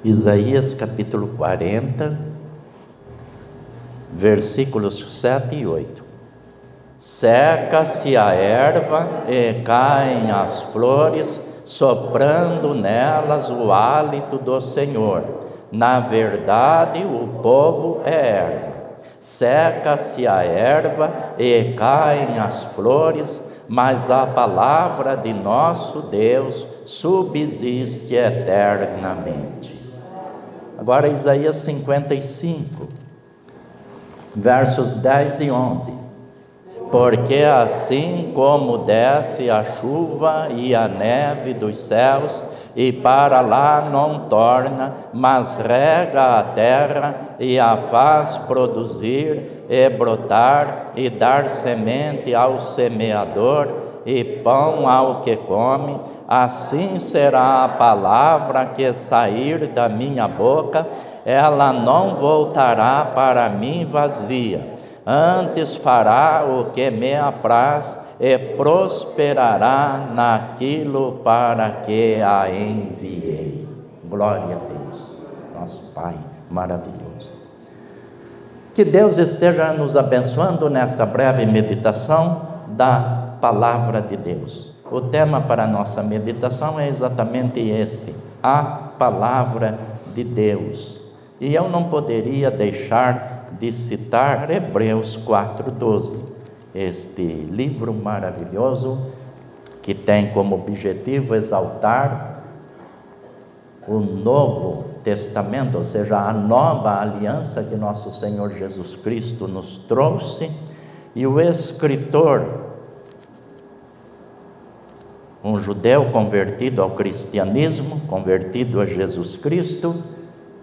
Isaías capítulo 40, versículos 7 e 8. Seca-se a erva e caem as flores, soprando nelas o hálito do Senhor. Na verdade, o povo é erva. Seca-se a erva e caem as flores, mas a palavra de nosso Deus subsiste eternamente. Agora Isaías 55, versos 10 e 11. Porque assim como desce a chuva e a neve dos céus, e para lá não torna, mas rega a terra e a faz produzir e brotar, e dar semente ao semeador e pão ao que come, assim será a palavra que sair da minha boca, ela não voltará para mim vazia, antes fará o que me apraz e prosperará naquilo para que a enviei. Glória a Deus, nosso Pai maravilhoso. Que Deus esteja nos abençoando nesta breve meditação da Palavra de Deus. O tema para a nossa meditação é exatamente este: a Palavra de Deus. E eu não poderia deixar de citar Hebreus 4:12, este livro maravilhoso que tem como objetivo exaltar o Novo Testamento, ou seja, a nova aliança que nosso Senhor Jesus Cristo nos trouxe. E o escritor, um judeu convertido ao cristianismo, convertido a Jesus Cristo,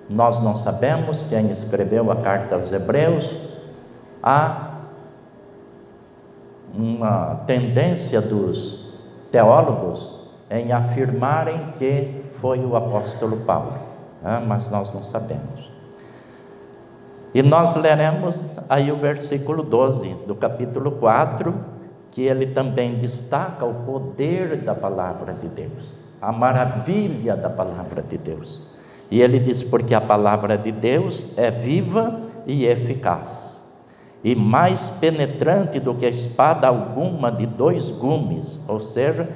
nós não sabemos quem escreveu a carta aos Hebreus. Há uma tendência dos teólogos em afirmarem que foi o apóstolo Paulo, mas nós não sabemos. E nós leremos aí o versículo 12 do capítulo 4, que ele também destaca o poder da palavra de Deus, a maravilha da palavra de Deus. E ele diz: porque a palavra de Deus é viva e eficaz, e mais penetrante do que a espada alguma de dois gumes, ou seja,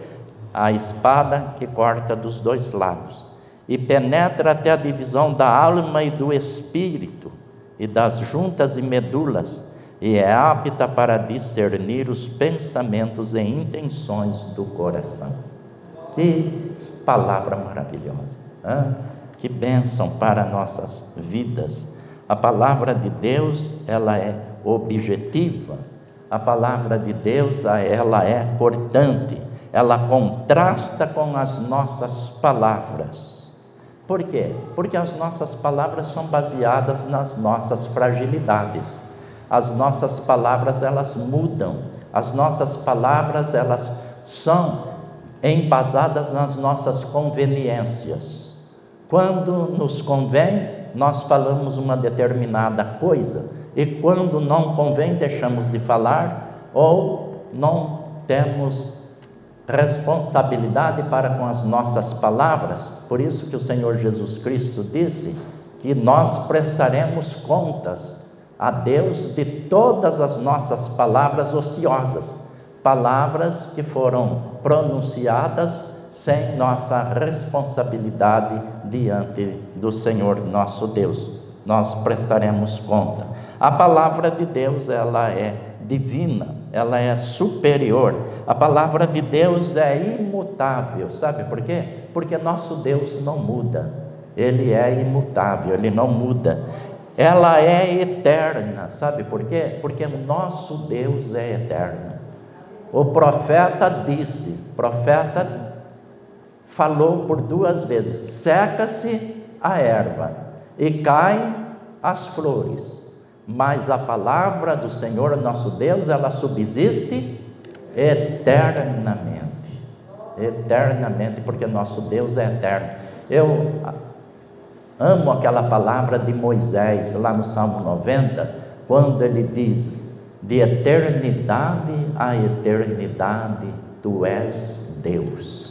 a espada que corta dos dois lados, e penetra até a divisão da alma e do espírito, e das juntas e medulas, e é apta para discernir os pensamentos e intenções do coração. Que palavra maravilhosa, que bênção para nossas vidas. A palavra de Deus, ela é objetiva. A palavra de Deus, ela é cortante. Ela contrasta com as nossas palavras. Por quê? Porque as nossas palavras são baseadas nas nossas fragilidades. As nossas palavras, elas mudam. As nossas palavras, elas são embasadas nas nossas conveniências. Quando nos convém, nós falamos uma determinada coisa, e quando não convém, deixamos de falar, ou não temos responsabilidade para com as nossas palavras. Por isso que o Senhor Jesus Cristo disse que nós prestaremos contas a Deus de todas as nossas palavras ociosas, palavras que foram pronunciadas sem nossa responsabilidade diante do Senhor nosso Deus. Nós prestaremos conta. A palavra de Deus, ela é divina, ela é superior. A palavra de Deus é imutável. Sabe por quê? Porque nosso Deus não muda. Ele é imutável, ele não muda. Ela é eterna. Sabe por quê? Porque nosso Deus é eterno. O profeta disse, falou por duas vezes: seca-se a erva e caem as flores, mas a palavra do Senhor nosso Deus, ela subsiste eternamente. Eternamente, porque nosso Deus é eterno. Eu amo aquela palavra de Moisés, lá no Salmo 90, quando ele diz: de eternidade a eternidade, tu és Deus.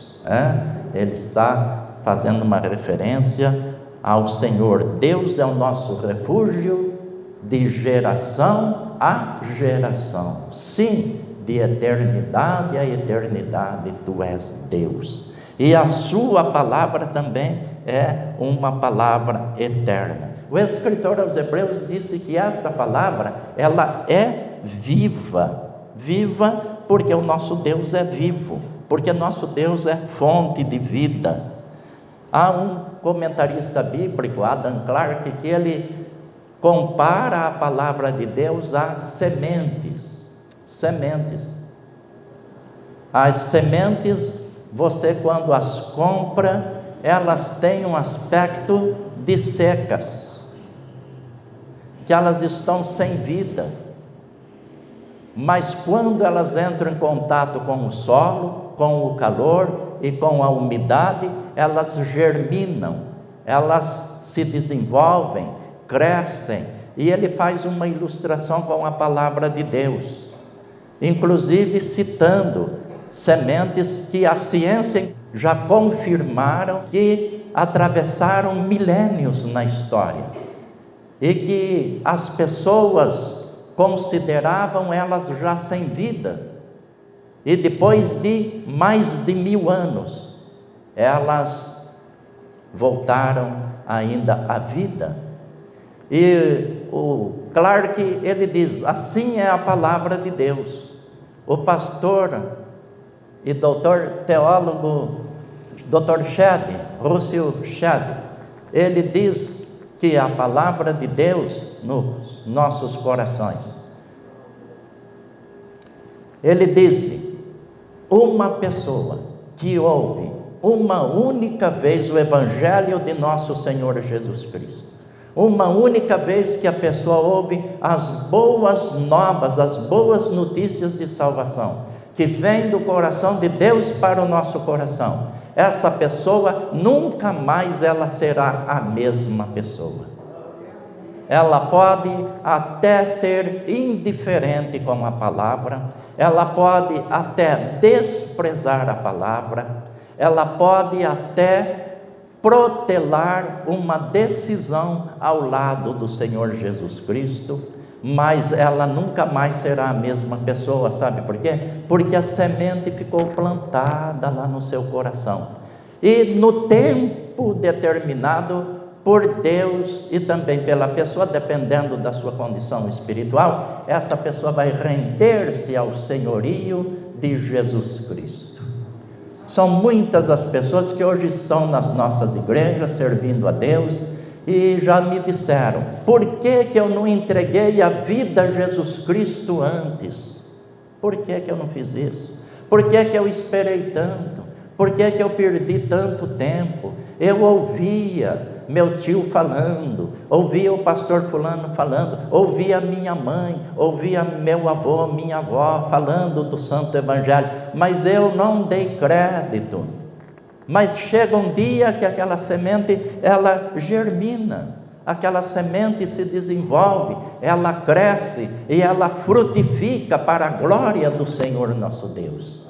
Ele está fazendo uma referência ao Senhor. Deus é o nosso refúgio de geração a geração. Sim, de eternidade a eternidade, tu és Deus. E a sua palavra também é uma palavra eterna. O escritor aos Hebreus disse que esta palavra, ela é viva. Viva porque o nosso Deus é vivo, porque nosso Deus é fonte de vida. Há um comentarista bíblico, Adam Clarke, que ele compara a palavra de Deus a sementes. As sementes, você quando as compra, elas têm um aspecto de secas, que elas estão sem vida. Mas quando elas entram em contato com o solo, com o calor e com a umidade, elas germinam, elas se desenvolvem, crescem. E ele faz uma ilustração com a palavra de Deus, inclusive citando sementes que a ciência já confirmaram que atravessaram milênios na história e que as pessoas consideravam elas já sem vida, e depois de mais de 1000 anos elas voltaram ainda à vida. E o Clarke, ele diz, assim é a palavra de Deus. O pastor e doutor teólogo Dr. Russell Shedd, ele diz que a palavra de Deus nos nossos corações, ele disse, uma pessoa que ouve uma única vez o Evangelho de nosso Senhor Jesus Cristo, uma única vez que a pessoa ouve as boas novas, as boas notícias de salvação, que vem do coração de Deus para o nosso coração, essa pessoa nunca mais ela será a mesma pessoa. Ela pode até ser indiferente com a palavra, ela pode até desprezar a palavra, ela pode até protelar uma decisão ao lado do Senhor Jesus Cristo, mas ela nunca mais será a mesma pessoa. Sabe por quê? Porque a semente ficou plantada lá no seu coração, e no tempo determinado por Deus e também pela pessoa, dependendo da sua condição espiritual, essa pessoa vai render-se ao senhorio de Jesus Cristo. São muitas as pessoas que hoje estão nas nossas igrejas servindo a Deus e já me disseram, por que eu não entreguei a vida a Jesus Cristo antes? Por que eu não fiz isso? Por que eu esperei tanto? Por que eu perdi tanto tempo? Eu ouvia meu tio falando, ouvia o pastor fulano falando, ouvia minha mãe, ouvia meu avô, minha avó falando do Santo Evangelho, mas eu não dei crédito. Mas chega um dia que aquela semente, ela germina, aquela semente se desenvolve, ela cresce e ela frutifica para a glória do Senhor nosso Deus.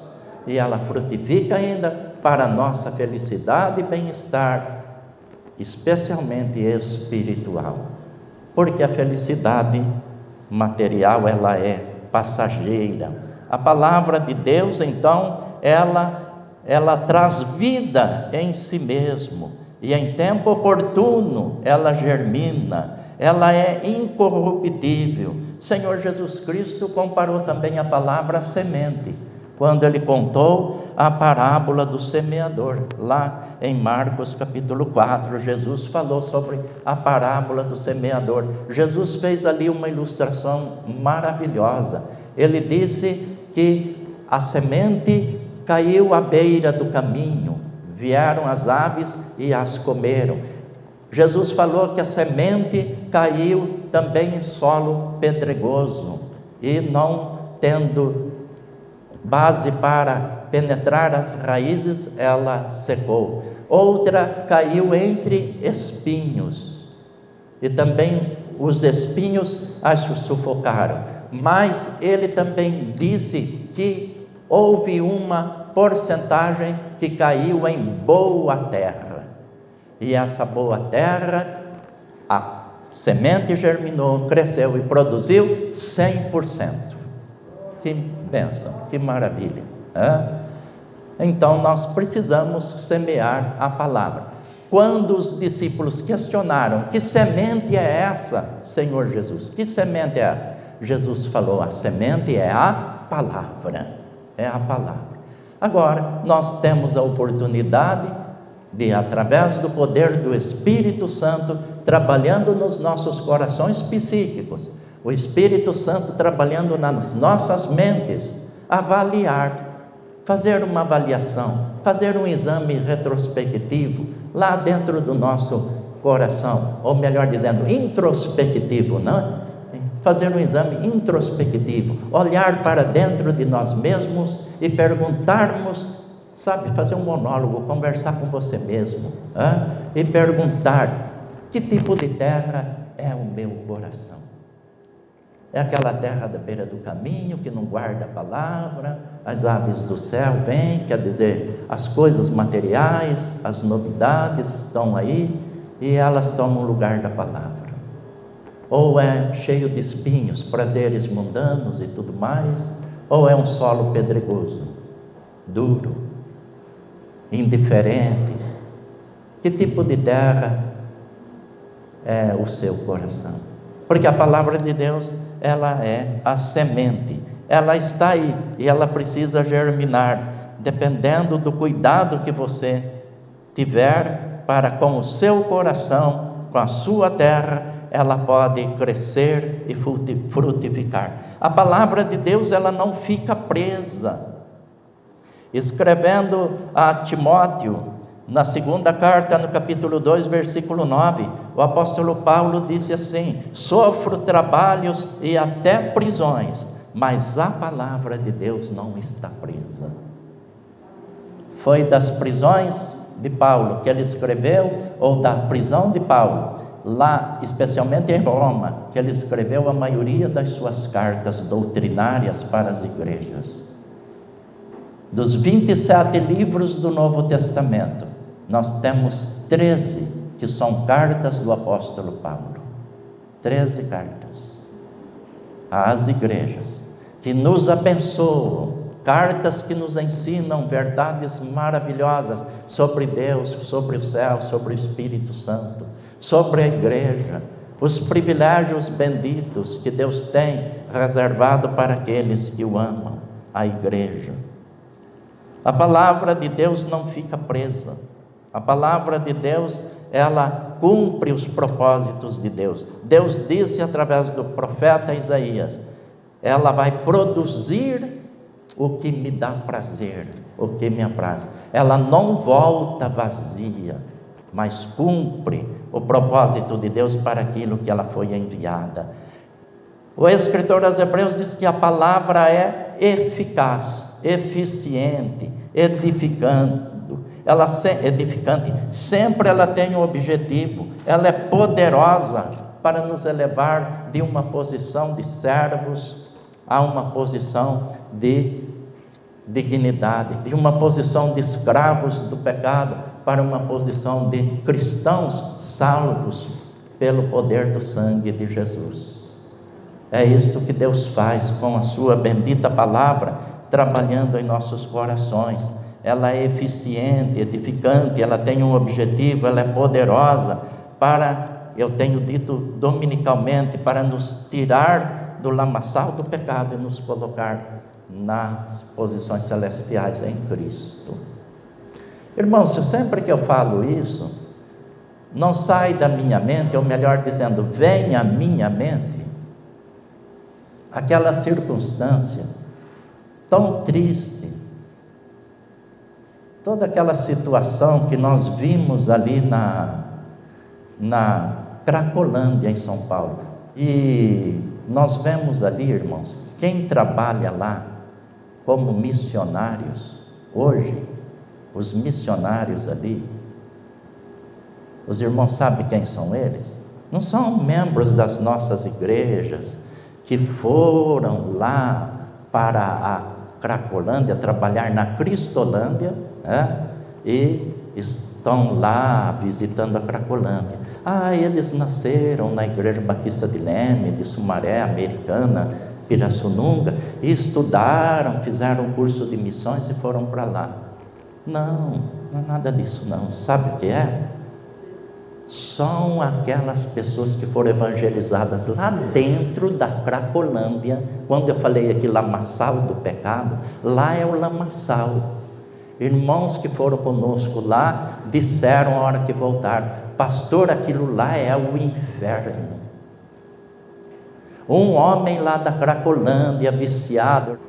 E ela frutifica ainda para a nossa felicidade e bem-estar, especialmente espiritual, porque a felicidade material ela é passageira. A palavra de Deus, então, ela traz vida em si mesmo, e em tempo oportuno ela germina, ela é incorruptível. Senhor Jesus Cristo comparou também a palavra à semente, quando ele contou a parábola do semeador. Lá em Marcos capítulo 4, Jesus falou sobre a parábola do semeador. Jesus fez ali uma ilustração maravilhosa. Ele disse que a semente caiu à beira do caminho, vieram as aves e as comeram. Jesus falou que a semente caiu também em solo pedregoso e não tendo base para penetrar as raízes, ela secou. Outra caiu entre espinhos, e também os espinhos as sufocaram. Mas ele também disse que houve uma porcentagem que caiu em boa terra. e essa boa terra, a semente germinou, cresceu e produziu 100%. Que bênção, que maravilha, né? Então nós precisamos semear a palavra. Quando os discípulos questionaram: que semente é essa, Senhor Jesus? Que semente é essa? Jesus falou: a semente é a palavra, é a palavra. Agora nós temos a oportunidade de, através do poder do Espírito Santo, trabalhando nos nossos corações psíquicos, o Espírito Santo trabalhando nas nossas mentes, avaliar, fazer uma avaliação, fazer um exame retrospectivo lá dentro do nosso coração, ou melhor dizendo, introspectivo, não? Fazer um exame introspectivo, olhar para dentro de nós mesmos e perguntarmos, sabe, fazer um monólogo, conversar com você mesmo, e perguntar: que tipo de terra é o meu coração? É aquela terra da beira do caminho, que não guarda a palavra, as aves do céu vêm, quer dizer, as coisas materiais, as novidades estão aí, e elas tomam o lugar da palavra. Ou é cheio de espinhos, prazeres mundanos e tudo mais, ou é um solo pedregoso, duro, indiferente. Que tipo de terra é o seu coração? Porque a palavra de Deus, ela é a semente, ela está aí e ela precisa germinar, dependendo do cuidado que você tiver para com o seu coração, com a sua terra, ela pode crescer e frutificar. A palavra de Deus, ela não fica presa. Escrevendo a Timóteo, na segunda carta, no capítulo 2, versículo 9, o apóstolo Paulo disse assim: sofro trabalhos e até prisões, mas a palavra de Deus não está presa. Foi das prisões de Paulo que ele escreveu, ou da prisão de Paulo, lá, especialmente em Roma, que ele escreveu a maioria das suas cartas doutrinárias para as igrejas. Dos 27 livros do Novo Testamento, nós temos 13 que são cartas do apóstolo Paulo. 13 cartas às igrejas, que nos abençoam, cartas que nos ensinam verdades maravilhosas sobre Deus, sobre o céu, sobre o Espírito Santo, sobre a igreja, os privilégios benditos que Deus tem reservado para aqueles que o amam, a igreja. A palavra de Deus não fica presa. A palavra de Deus, ela cumpre os propósitos de Deus. Deus disse através do profeta Isaías: ela vai produzir o que me dá prazer, o que me apraz. Ela não volta vazia, mas cumpre o propósito de Deus para aquilo que ela foi enviada. O escritor aos Hebreus diz que a palavra é eficaz, eficiente, edificante. Sempre ela tem um objetivo, ela é poderosa para nos elevar de uma posição de servos a uma posição de dignidade, de uma posição de escravos do pecado para uma posição de cristãos salvos pelo poder do sangue de Jesus. É isto que Deus faz com a sua bendita palavra, trabalhando em nossos corações. Ela é eficiente, edificante, ela tem um objetivo, ela é poderosa para, eu tenho dito dominicalmente, para nos tirar do lamaçal do pecado e nos colocar nas posições celestiais em Cristo. Irmãos, sempre que eu falo isso, não sai da minha mente, ou melhor dizendo, vem à minha mente aquela circunstância tão triste, toda aquela situação que nós vimos ali na Cracolândia, em São Paulo. E nós vemos ali, irmãos, quem trabalha lá como missionários, hoje, os missionários ali, os irmãos sabem quem são eles? Não são membros das nossas igrejas que foram lá para a Cracolândia trabalhar na Cristolândia, e estão lá visitando a Cracolândia. Eles nasceram na Igreja Batista de Leme, de Sumaré, Americana, Pirassununga, e estudaram, fizeram um curso de missões e foram para lá. Não é nada disso não. Sabe o que é? São aquelas pessoas que foram evangelizadas lá dentro da Cracolândia. Quando eu falei aqui lamaçal do pecado, lá é o lamaçal. Irmãos que foram conosco lá disseram a hora que voltaram: pastor, aquilo lá é o inferno. Um homem lá da Cracolândia, viciado,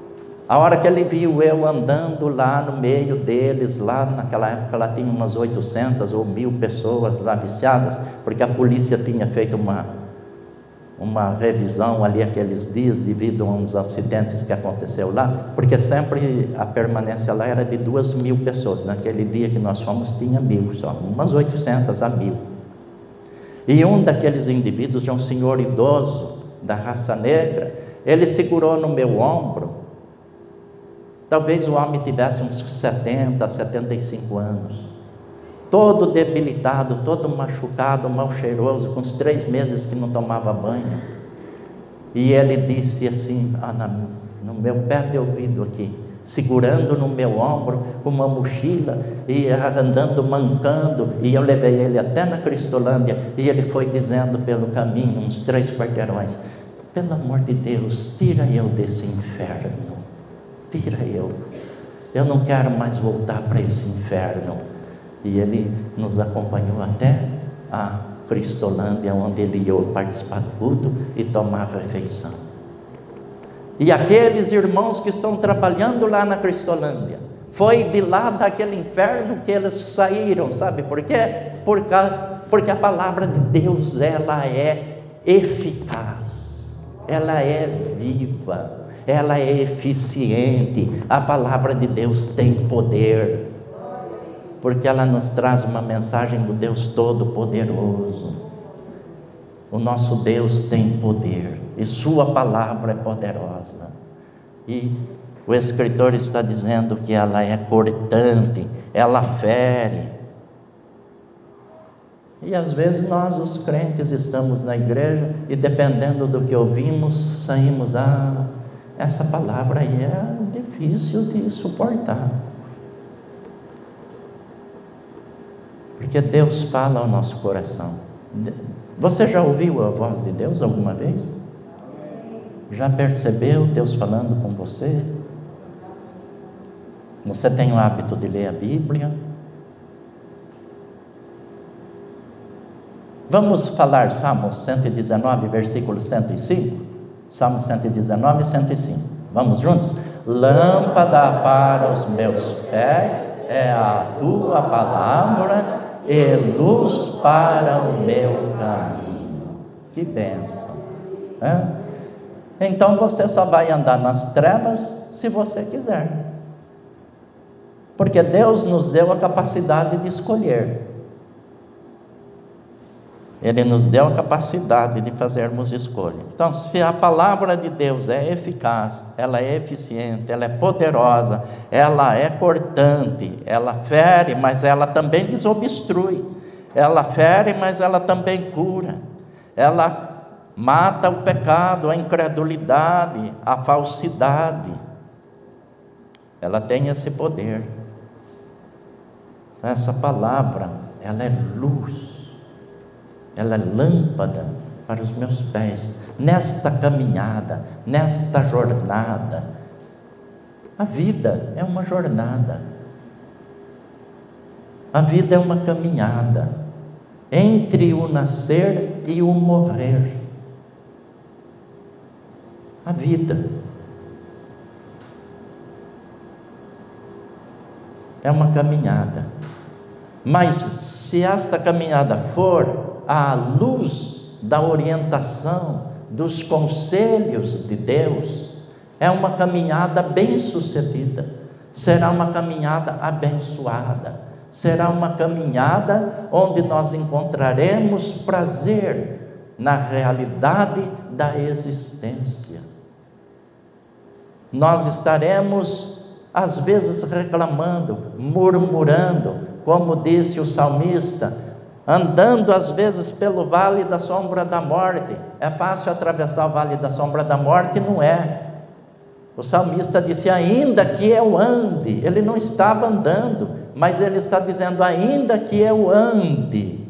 a hora que ele viu eu andando lá no meio deles, lá naquela época lá tinha umas 800 ou 1000 pessoas lá viciadas, porque a polícia tinha feito uma revisão ali aqueles dias, devido a uns acidentes que aconteceu lá, porque sempre a permanência lá era de 2000 pessoas. Naquele dia que nós fomos tinha 1000 só, umas 800 a 1000. E um daqueles indivíduos, um senhor idoso da raça negra, ele segurou no meu ombro. Talvez o homem tivesse uns 70, 75 anos, todo debilitado, todo machucado, mal cheiroso, com uns 3 meses que não tomava banho. E ele disse assim, no meu pé de ouvido aqui, segurando no meu ombro uma mochila e andando mancando, e eu levei ele até na Cristolândia, e ele foi dizendo pelo caminho, uns 3 quarteirões: pelo amor de Deus, tira eu desse inferno, tira eu não quero mais voltar para esse inferno. E ele nos acompanhou até a Cristolândia, onde ele ia participar do culto e tomar a refeição. E aqueles irmãos que estão trabalhando lá na Cristolândia, foi de lá daquele inferno que eles saíram. Sabe por quê? Porque a palavra de Deus, ela é eficaz, ela é viva, ela é eficiente. A palavra de Deus tem poder, porque ela nos traz uma mensagem do Deus Todo-Poderoso. O nosso Deus tem poder e sua palavra é poderosa. E o escritor está dizendo que ela é cortante, ela fere. E às vezes nós, os crentes, estamos na igreja e, dependendo do que ouvimos, saímos: essa palavra aí é difícil de suportar. Porque Deus fala ao nosso coração. Você já ouviu a voz de Deus alguma vez? Já percebeu Deus falando com você? Você tem o hábito de ler a Bíblia? Vamos falar Salmo 119, versículo 105? Salmo 119, 105. Vamos juntos? Lâmpada para os meus pés é a tua palavra e luz para o meu caminho. Que bênção, né? Então você só vai andar nas trevas se você quiser, porque Deus nos deu a capacidade de escolher. Ele nos deu a capacidade de fazermos escolha. Então, se a palavra de Deus é eficaz, ela é eficiente, ela é poderosa, ela é cortante, ela fere, mas ela também desobstrui. Ela fere, mas ela também cura. Ela mata o pecado, a incredulidade, a falsidade. Ela tem esse poder. Essa palavra, ela é luz. Ela é lâmpada para os meus pés, nesta caminhada, nesta jornada. A vida é uma jornada, a vida é uma caminhada, entre o nascer e o morrer. A vida é uma caminhada, mas se esta caminhada for à luz da orientação, dos conselhos de Deus, é uma caminhada bem-sucedida, será uma caminhada abençoada, será uma caminhada onde nós encontraremos prazer na realidade da existência. Nós estaremos às vezes reclamando, murmurando, como disse o salmista, andando às vezes pelo vale da sombra da morte. É fácil atravessar o vale da sombra da morte? Não é. O salmista disse, ainda que eu ande. Ele não estava andando, mas ele está dizendo, ainda que eu ande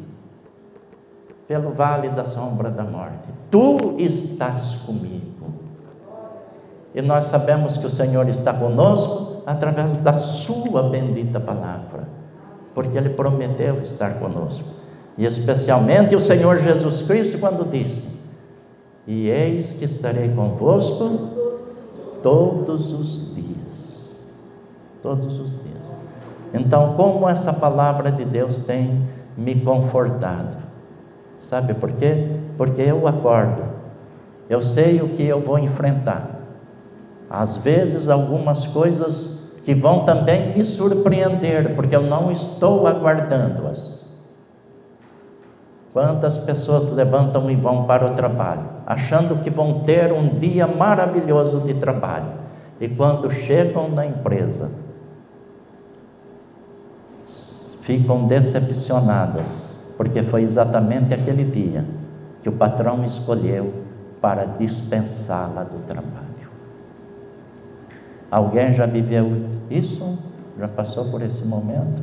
pelo vale da sombra da morte, tu estás comigo. E nós sabemos que o Senhor está conosco através da sua bendita palavra, porque Ele prometeu estar conosco. E especialmente o Senhor Jesus Cristo, quando disse, e eis que estarei convosco todos os dias. Todos os dias. Então, como essa palavra de Deus tem me confortado? Sabe por quê? Porque eu acordo, eu sei o que eu vou enfrentar. Às vezes algumas coisas que vão também me surpreender, porque eu não estou aguardando-as. Quantas pessoas levantam e vão para o trabalho, achando que vão ter um dia maravilhoso de trabalho, e quando chegam na empresa, ficam decepcionadas, porque foi exatamente aquele dia que o patrão escolheu para dispensá-la do trabalho. Alguém já viveu isso? Já passou por esse momento?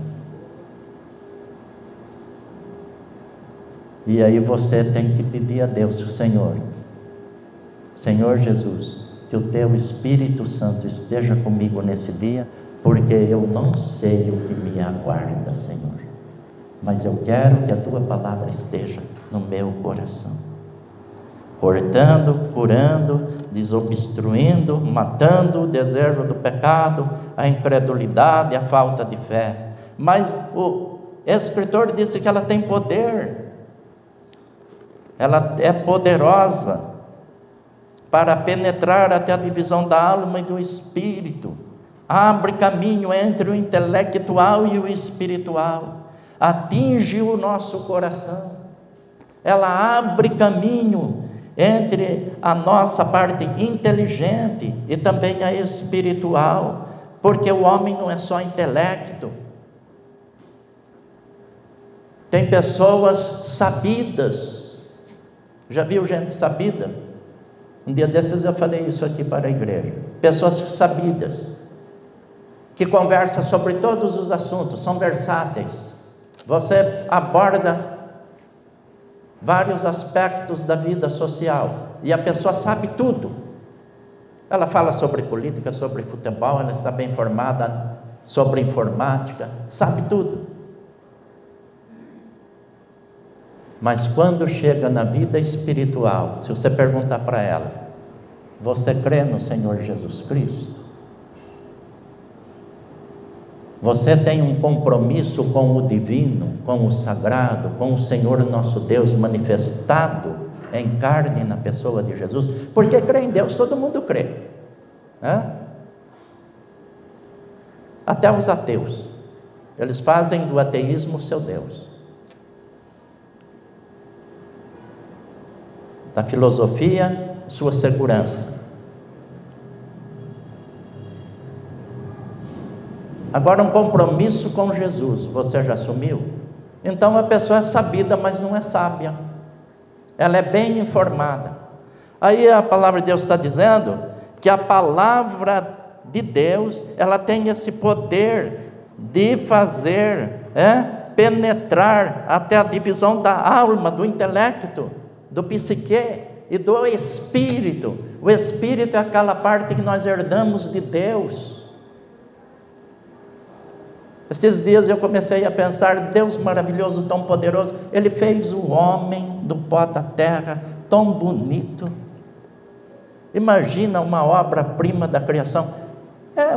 E aí você tem que pedir a Deus, Senhor Jesus, que o Teu Espírito Santo esteja comigo nesse dia, porque eu não sei o que me aguarda, Senhor, mas eu quero que a Tua palavra esteja no meu coração, cortando, curando, desobstruindo, matando o desejo do pecado, a incredulidade, a falta de fé. Mas o escritor disse que ela tem poder, ela é poderosa para penetrar até a divisão da alma e do espírito, abre caminho entre o intelectual e o espiritual, atinge o nosso coração, ela abre caminho entre a nossa parte inteligente e também a espiritual, porque o homem não é só intelecto. Tem pessoas sabidas, já viu gente sabida? Um dia desses eu falei isso aqui para a igreja, pessoas sabidas, que conversam sobre todos os assuntos, são versáteis, você aborda vários aspectos da vida social, e a pessoa sabe tudo. Ela fala sobre política, sobre futebol, ela está bem informada sobre informática, sabe tudo. Mas quando chega na vida espiritual, se você perguntar para ela, você crê no Senhor Jesus Cristo? Você tem um compromisso com o divino, com o sagrado, com o Senhor nosso Deus manifestado em carne na pessoa de Jesus? Porque crê em Deus, todo mundo crê, né? Até os ateus, eles fazem do ateísmo seu Deus, da filosofia sua segurança. Agora, um compromisso com Jesus, você já assumiu? Então a pessoa é sabida, mas não é sábia, ela é bem informada. Aí a palavra de Deus está dizendo que a palavra de Deus, ela tem esse poder de fazer, penetrar até a divisão da alma, do intelecto, do psique e do espírito. O espírito é aquela parte que nós herdamos de Deus. Esses dias eu comecei a pensar, Deus maravilhoso, tão poderoso, Ele fez o homem do pó da terra, tão bonito. Imagina uma obra-prima da criação.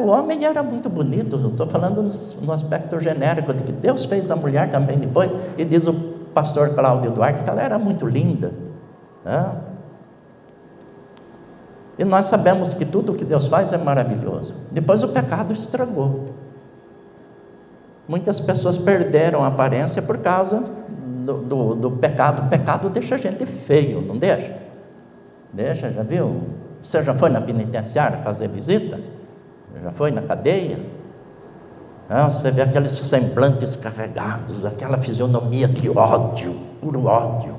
O homem era muito bonito, eu estou falando no aspecto genérico, de que Deus fez a mulher também depois, e diz o pastor Cláudio Duarte que ela era muito linda, né? E nós sabemos que tudo o que Deus faz é maravilhoso. Depois o pecado estragou. Muitas pessoas perderam a aparência por causa do pecado. O pecado deixa a gente feio, não deixa? Deixa, já viu? Você já foi na penitenciária fazer visita? Já foi na cadeia? Você vê aqueles semblantes carregados, aquela fisionomia de ódio, puro ódio.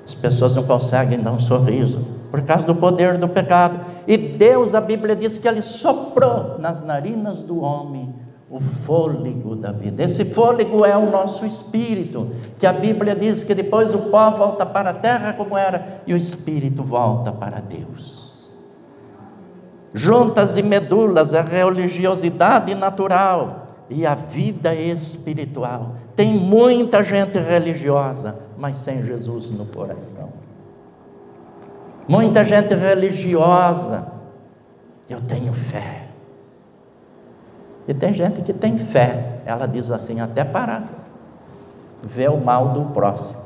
As pessoas não conseguem dar um sorriso por causa do poder do pecado. E Deus, a Bíblia diz que Ele soprou nas narinas do homem o fôlego da vida. Esse fôlego é o nosso espírito, que a Bíblia diz que depois o pó volta para a terra como era, e o espírito volta para Deus. Juntas e medulas, a religiosidade natural e a vida espiritual. Tem muita gente religiosa, mas sem Jesus no coração. Muita gente religiosa, eu tenho fé. E tem gente que tem fé, ela diz assim, até para ver o mal do próximo.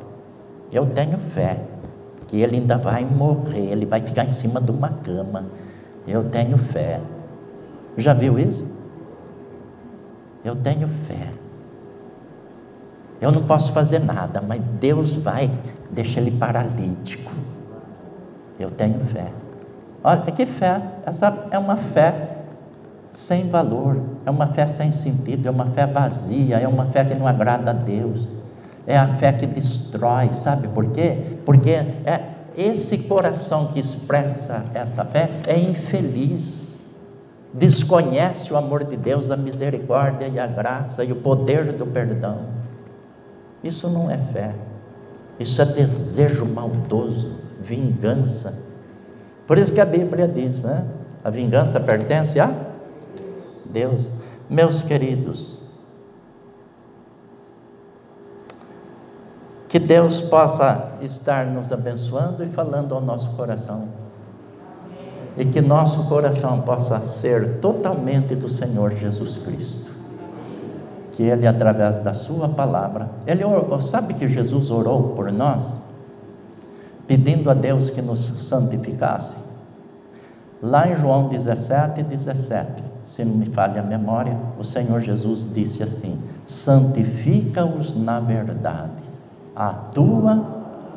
Eu tenho fé que ele ainda vai morrer, ele vai ficar em cima de uma cama. Eu tenho fé. Já viu isso? Eu tenho fé. Eu não posso fazer nada, mas Deus vai deixar ele paralítico. Eu tenho fé. Olha que fé. Essa é uma fé sem valor, é uma fé sem sentido, é uma fé vazia, é uma fé que não agrada a Deus. É a fé que destrói, sabe por quê? Porque esse coração que expressa essa fé é infeliz, desconhece o amor de Deus, a misericórdia e a graça e o poder do perdão. Isso não é fé, isso é desejo maldoso, vingança. Por isso que a Bíblia diz, né? A vingança pertence a Deus. Meus queridos, que Deus possa estar nos abençoando e falando ao nosso coração. E que nosso coração possa ser totalmente do Senhor Jesus Cristo. Que Ele, através da sua palavra, Ele orou, sabe que Jesus orou por nós? Pedindo a Deus que nos santificasse. Lá em João 17:17, se não me falha a memória, o Senhor Jesus disse assim: santifica-os na verdade. A tua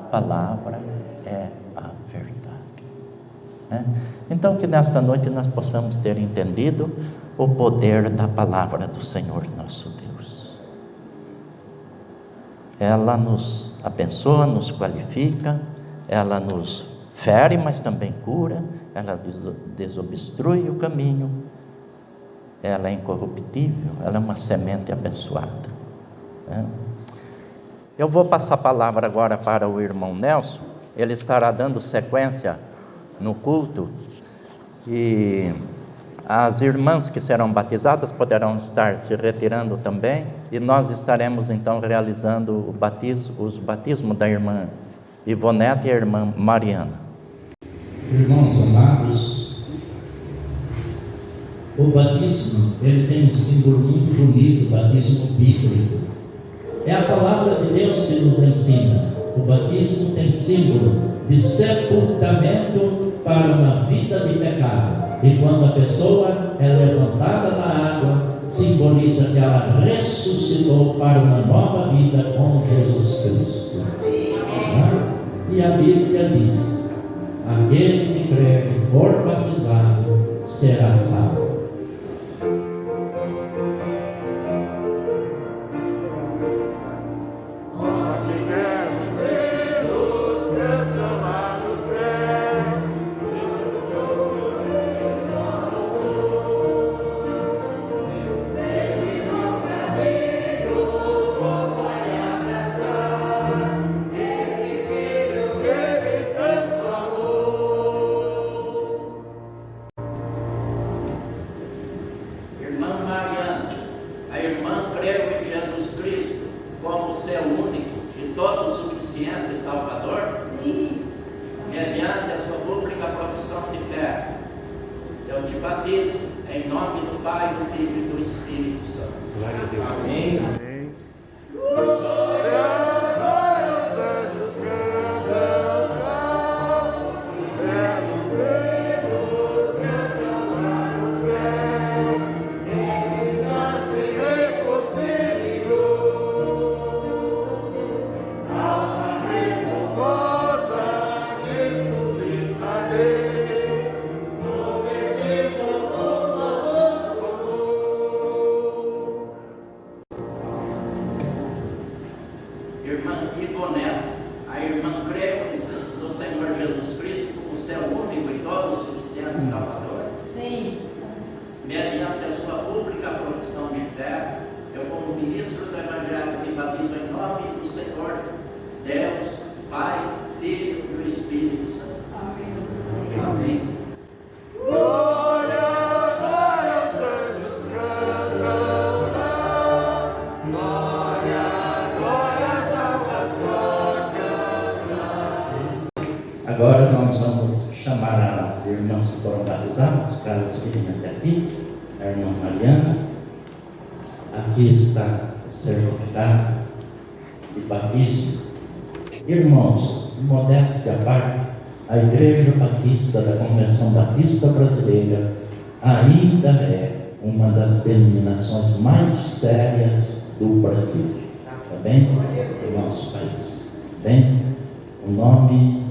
palavra é a verdade. Então que nesta noite nós possamos ter entendido o poder da palavra do Senhor nosso Deus. Ela nos abençoa, nos qualifica, ela nos fere, mas também cura, ela desobstrui o caminho, ela é incorruptível, ela é uma semente abençoada. Eu vou passar a palavra agora para o irmão Nelson, ele estará dando sequência no culto, e as irmãs que serão batizadas poderão estar se retirando também, e nós estaremos então realizando os batismos da irmã Ivonete e a irmã Mariana. Irmãos amados, o batismo, ele tem um símbolo muito bonito, o batismo bíblico. É a palavra de Deus que nos ensina. O batismo tem símbolo de sepultamento para uma vida de pecado. E quando a pessoa é levantada na água, simboliza que ela ressuscitou para uma nova vida com Jesus Cristo. E a Bíblia diz: aquele que crer e for batizado será salvo. mediante a sua pública profissão de fé, eu, como ministro do Evangelho, me batizo em nome do Senhor, Deus, Pai, Filho e o Espírito Santo. Amém. Amém. Glória, glória aos anjos cantam, glória, glória às almas tocam. Agora nós vamos chamar as irmãs que foram batizadas, para elas virem até aqui. A irmã Mariana, aqui está o certificado de batismo. Irmãos, modéstia à parte, a Igreja Batista da Convenção Batista Brasileira ainda é uma das denominações mais sérias do Brasil, tá bem? Do nosso país, bem? O nome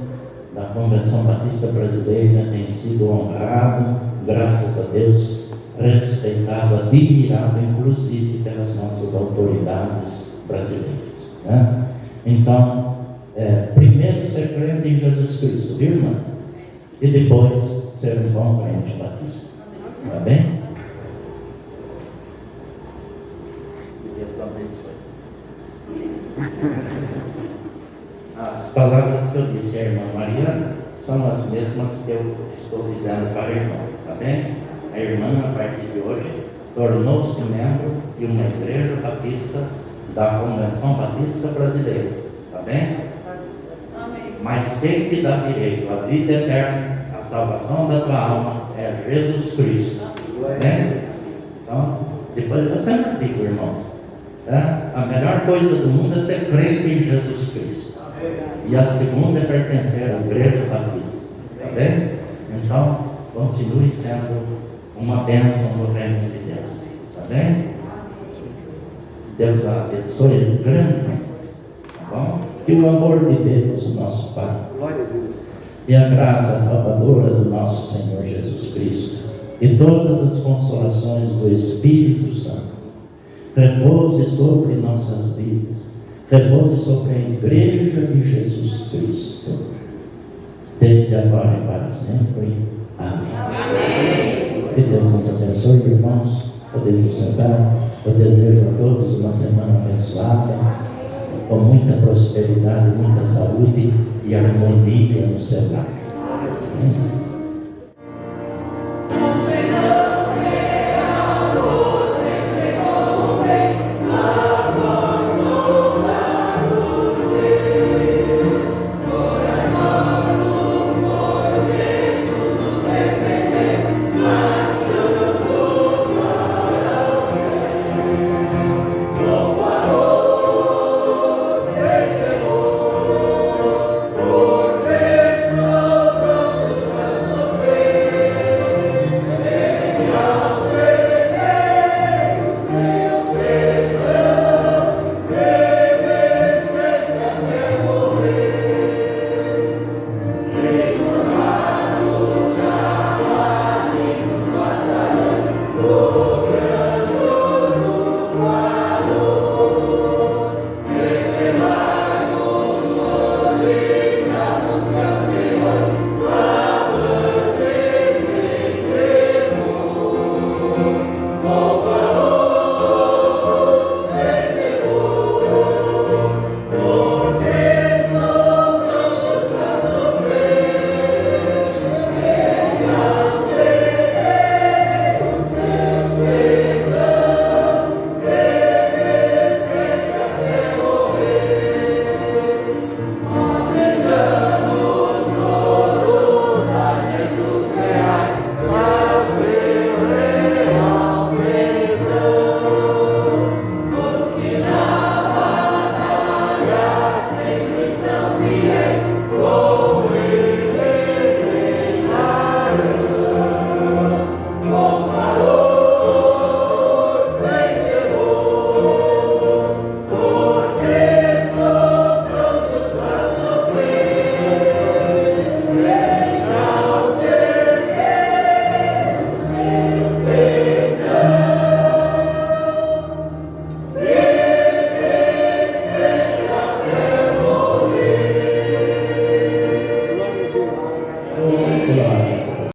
da Convenção Batista Brasileira tem sido honrado, graças a Deus, respeitado, admirado, inclusive pelas nossas autoridades brasileiras, né? Então, primeiro ser crente em Jesus Cristo, viu, irmã? E depois ser um bom crente batista, tá bem? Deus abençoe. As palavras que eu disse à irmã Mariana são as mesmas que eu estou dizendo para a irmã, tá bem? A irmã, a partir de hoje, tornou-se membro de uma igreja batista da Convenção Batista Brasileira, tá bem? Amém. Mas quem te dá direito à vida eterna, à salvação da tua alma, é Jesus Cristo, tá bem? Então, depois eu sempre digo, irmãos, tá? A melhor coisa do mundo é ser crente em Jesus Cristo. E a segunda é pertencer à Igreja Batista, tá bem? Então, continue sendo uma bênção no reino de Deus, tá bem? Deus a abençoe grandemente, tá bom? Que o amor de Deus, nosso Pai, e a graça salvadora do nosso Senhor Jesus Cristo, e todas as consolações do Espírito Santo, repouse sobre nossas vidas, repouse sobre a Igreja de Jesus Cristo, desde agora e para sempre. Amém. Amém. Que Deus nos abençoe, irmãos. Podemos sentar. Eu desejo a todos uma semana abençoada, com muita prosperidade, muita saúde e harmonia no seu lar.